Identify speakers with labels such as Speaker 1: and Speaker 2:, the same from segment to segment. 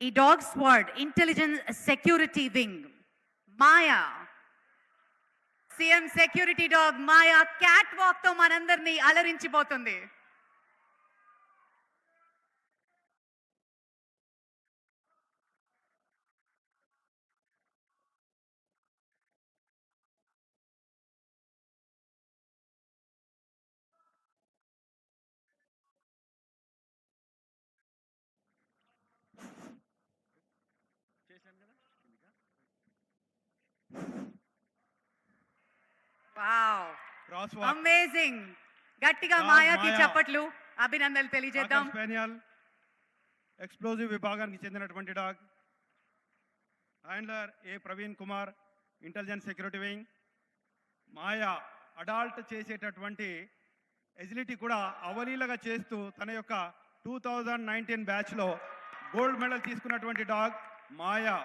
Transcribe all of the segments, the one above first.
Speaker 1: ఈ dog squad intelligence security wing Maya CM security dog Maya cat walk తో మనందరినీ అలరించిపోతుంది. Wow,
Speaker 2: cross walk
Speaker 1: amazing. గట్టిగా
Speaker 2: డాగ్
Speaker 1: మాయాకి
Speaker 2: మాయా.
Speaker 1: చప్పట్లు, అభినందనలు తెలియజేద్దాం.
Speaker 2: స్పానియల్ ఎక్స్ప్లోజివ్ విభాగానికి చెందినటువంటి dog. Handler A Praveen Kumar, intelligence security wing. Maya adult చేసేటటువంటి ఎజిలిటీ కూడా అవలీలగా చేస్తూ తన యొక్క 2019 బ్యాచ్లో గోల్డ్ మెడల్ తీసుకున్నటువంటి డాగ్ మాయా.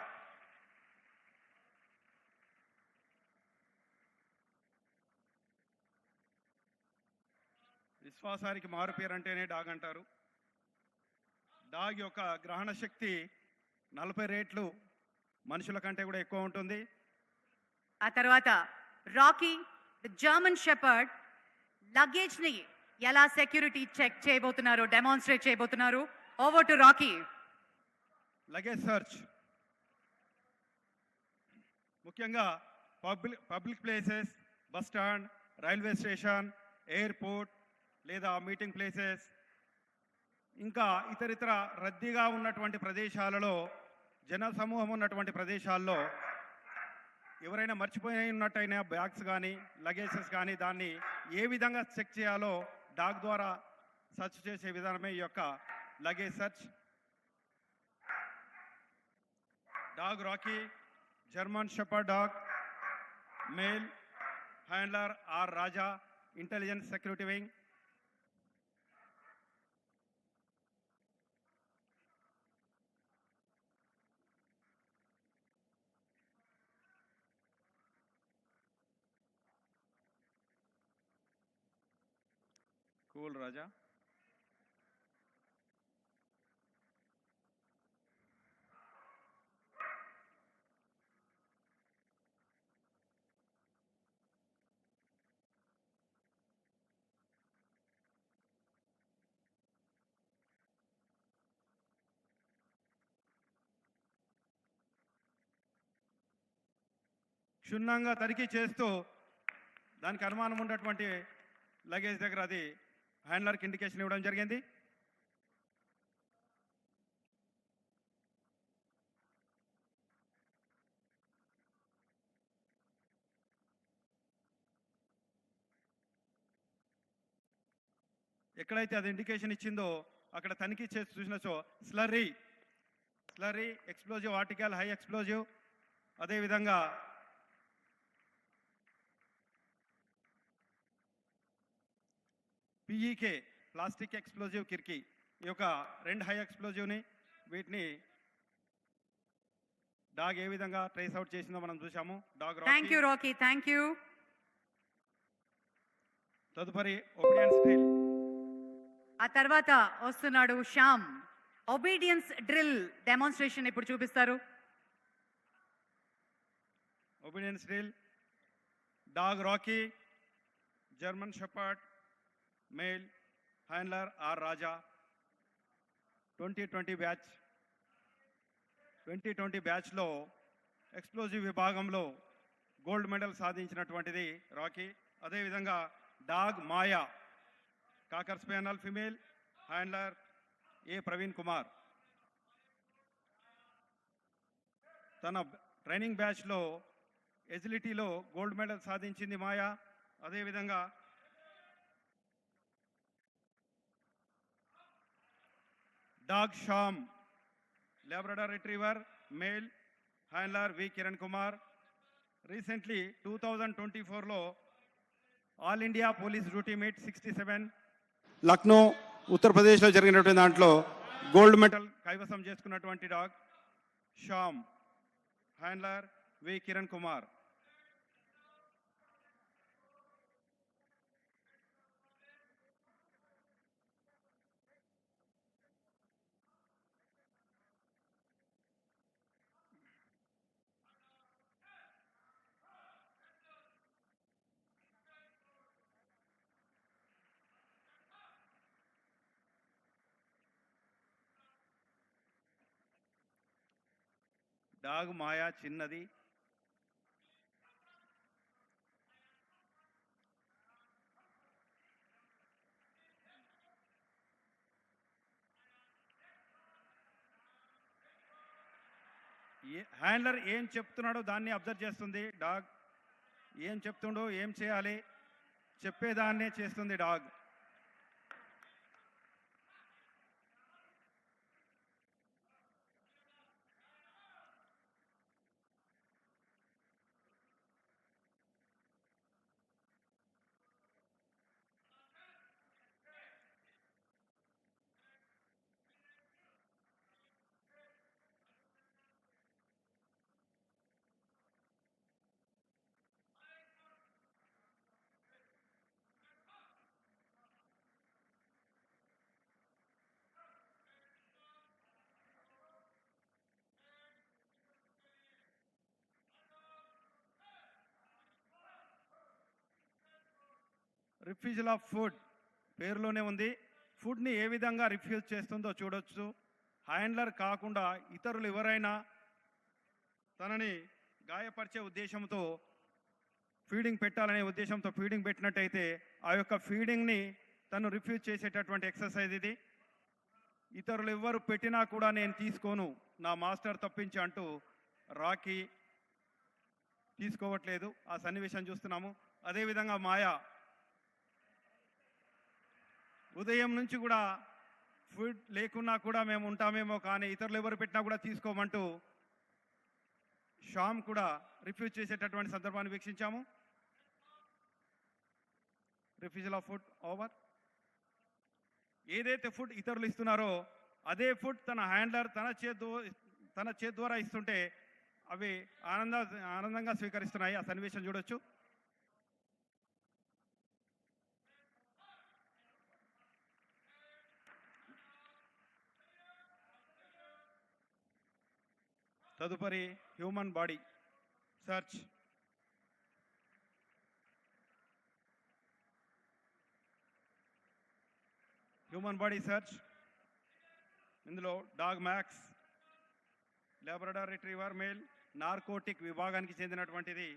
Speaker 2: విశ్వాసానికి మారు పేరు అంటేనే డాగ్ అంటారు. డాగ్ యొక్క గ్రహణ శక్తి 40 రెట్లు మనుషుల కంటే కూడా ఎక్కువ ఉంటుంది.
Speaker 1: ఆ తర్వాత Rocky the German shepherd luggage ని ఎలా సెక్యూరిటీ చెక్ చేయబోతున్నారు, డెమాన్స్ట్రేట్ చేయబోతున్నారు. Over to Rocky.
Speaker 2: Luggage search ముఖ్యంగా public places, bus stand, railway station, airport లేదా మీటింగ్ ప్లేసెస్, ఇంకా ఇతరితర రద్దీగా ఉన్నటువంటి ప్రదేశాలలో, జన సమూహం ఉన్నటువంటి ప్రదేశాల్లో ఎవరైనా మర్చిపోయి ఉన్నట్టయినా బ్యాగ్స్ కానీ లగేజెస్ కానీ దాన్ని ఏ విధంగా చెక్ చేయాలో డాగ్ ద్వారా సర్చ్ చేసే విధానమే ఈ యొక్క luggage search. Dog Rocky German shepherd dog male. Handler R Raja, intelligence security wing. Cool Raja. క్షుణ్ణంగా తనిఖీ చేస్తూ దానికి అనుమానం ఉన్నటువంటి లగేజ్ దగ్గర అది హ్యాండ్లర్కి ఇండికేషన్ ఇవ్వడం జరిగింది. ఎక్కడైతే అది ఇండికేషన్ ఇచ్చిందో అక్కడ తనిఖీ చేసి చూసినచో slurry explosive article, high explosive. అదేవిధంగా పిఈకే ప్లాస్టిక్ ఎక్స్ప్లోజివ్ కిర్కీ, ఈ యొక్క 2 హై ఎక్స్ప్లోజివ్ని వీటిని డాగ్ ఏ విధంగా ట్రేస్ అవుట్ చేసిందో మనం చూసాము. Dog
Speaker 1: thank you Rocky, thank you.
Speaker 2: తదుపరి ఒబీడియన్స్ డ్రిల్.
Speaker 1: ఆ తర్వాత వస్తున్నాడు శ్యామ్. ఒబీడియన్స్ డ్రిల్ డెమాన్స్ట్రేషన్ ఇప్పుడు చూపిస్తారు.
Speaker 2: Obedience drill dog Rocky German shepherd male. Handler R Raja. 2020 batch. 2020 బ్యాచ్లో ఎక్స్ప్లోజివ్ విభాగంలో గోల్డ్ మెడల్ సాధించినటువంటిది రాకీ. అదేవిధంగా dog Maya cocker spaniel female. Handler A Praveen Kumar. తన ట్రైనింగ్ బ్యాచ్లో ఎజిలిటీలో గోల్డ్ మెడల్ సాధించింది మాయా. అదేవిధంగా dog Shyam Labrador retriever male. Handler V Kiran Kumar. Recently 2024లో all India police duty meet 67 Lucknow ఉత్తరప్రదేశ్లో జరిగినటువంటి దాంట్లో గోల్డ్ మెడల్ కైవసం చేసుకున్నటువంటి dog Shyam. Handler V Kiran Kumar. Dog Maya చిన్నది. హ్యాండ్లర్ ఏం చెప్తున్నాడో దాన్ని అబ్జర్వ్ చేస్తుంది డాగ్. ఏం చెప్తుండో ఏం చేయాలి చెప్పేదాన్నే చేస్తుంది డాగ్. రిఫ్యూజల్ ఆఫ్ ఫుడ్ పేరులోనే ఉంది. ఫుడ్ని ఏ విధంగా రిఫ్యూజ్ చేస్తుందో చూడొచ్చు. హ్యాండ్లర్ కాకుండా ఇతరులు ఎవరైనా తనని గాయపరిచే ఉద్దేశంతో ఫీడింగ్ పెట్టాలనే ఉద్దేశంతో ఫీడింగ్ పెట్టినట్టయితే ఆ యొక్క ఫీడింగ్ని తను రిఫ్యూజ్ చేసేటటువంటి ఎక్సర్సైజ్ ఇది. ఇతరులు ఎవ్వరు పెట్టినా కూడా నేను తీసుకోను నా మాస్టర్ తప్పించి అంటూ రాకీ తీసుకోవట్లేదు. ఆ సన్నివేశం చూస్తున్నాము. అదేవిధంగా మాయా ఉదయం నుంచి కూడా ఫుడ్ లేకున్నా కూడా మేము ఉంటామేమో కానీ ఇతరులు ఎవరు పెట్టినా కూడా తీసుకోమంటూ శ్యామ్ కూడా రిఫ్యూజ్ చేసేటటువంటి సందర్భాన్ని వీక్షించాము. Refusal of food over. ఏదైతే ఫుడ్ ఇతరులు ఇస్తున్నారో అదే ఫుడ్ తన హ్యాండ్లర్ తన చేతి ద్వారా ఇస్తుంటే అవి ఆనందంగా స్వీకరిస్తున్నాయి. ఆ సన్నివేశం చూడొచ్చు. తదుపరి human body search. Human body search ఇందులో dog Max Labrador retriever male narcotic విభాగానికి చెందినటువంటిది.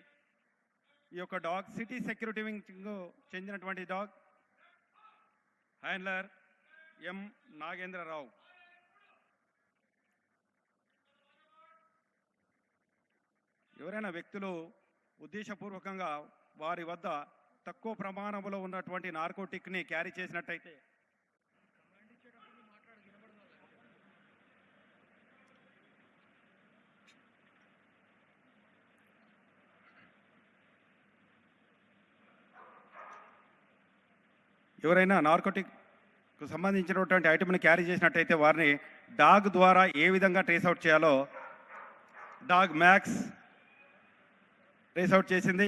Speaker 2: ఈ యొక్క డాగ్ సిటీ సెక్యూరిటీ వింగ్కు చెందినటువంటి డాగ్. హ్యాండ్లర్ ఎం నాగేంద్రరావు. ఎవరైనా వ్యక్తులు ఉద్దేశపూర్వకంగా వారి వద్ద తక్కువ ప్రమాణంలో ఉన్నటువంటి నార్కోటిక్ని క్యారీ చేసినట్టయితే ఎవరైనా నార్కోటిక్కు సంబంధించినటువంటి ఐటమ్ని క్యారీ చేసినట్టయితే వారిని డాగ్ ద్వారా ఏ విధంగా ట్రేస్ అవుట్ చేయాలో డాగ్ మ్యాక్స్ ట్రేస్ అవుట్ చేసింది.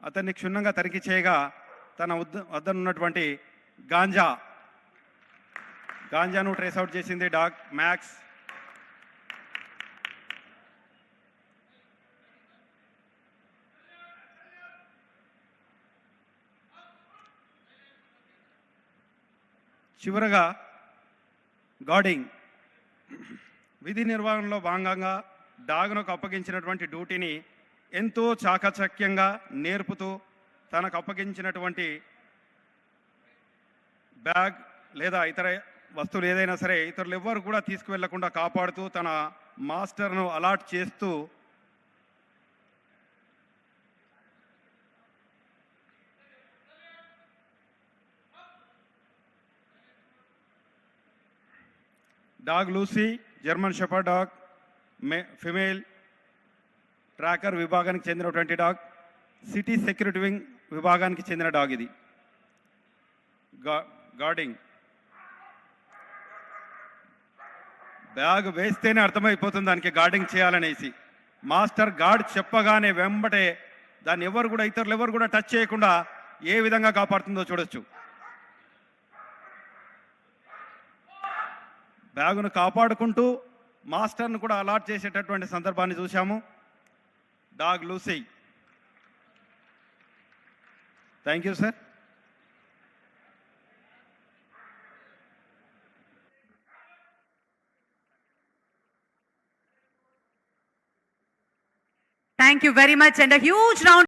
Speaker 2: అతన్ని క్షుణ్ణంగా తనిఖీ చేయగా తన వద్దనున్నటువంటి గాంజాను ట్రేస్ అవుట్ చేసింది డాగ్ మ్యాక్స్. చివరగా గార్డింగ్. విధి నిర్వహణలో భాగంగా డాగ్నకు అప్పగించినటువంటి డ్యూటీని ఎంతో చాకచక్యంగా నేర్పుతూ తనకు అప్పగించినటువంటి బ్యాగ్ లేదా ఇతర వస్తువులు ఏదైనా సరే ఇతరులు ఎవ్వరు కూడా తీసుకువెళ్లకుండా కాపాడుతూ తన మాస్టర్ను అలాట్ చేస్తూ dog Lucy German shepherd dog female tracker విభాగానికి చెందినటువంటి డాగ్. సిటీ సెక్యూరిటీ వింగ్ విభాగానికి చెందిన డాగ్ ఇది. గార్డింగ్. బ్యాగ్ వేస్తేనే అర్థమైపోతుంది దానికి గార్డింగ్ చేయాలనేసి. మాస్టర్ గార్డ్ చెప్పగానే వెంబటే దాన్ని ఎవరు కూడా ఇతరులు ఎవరు కూడా టచ్ చేయకుండా ఏ విధంగా కాపాడుతుందో చూడొచ్చు. బ్యాగును కాపాడుకుంటూ మాస్టర్ను కూడా అలాట్ చేసేటటువంటి సందర్భాన్ని చూశాము. Dog Lucy. Thank you sir.
Speaker 1: Thank you very much and a huge round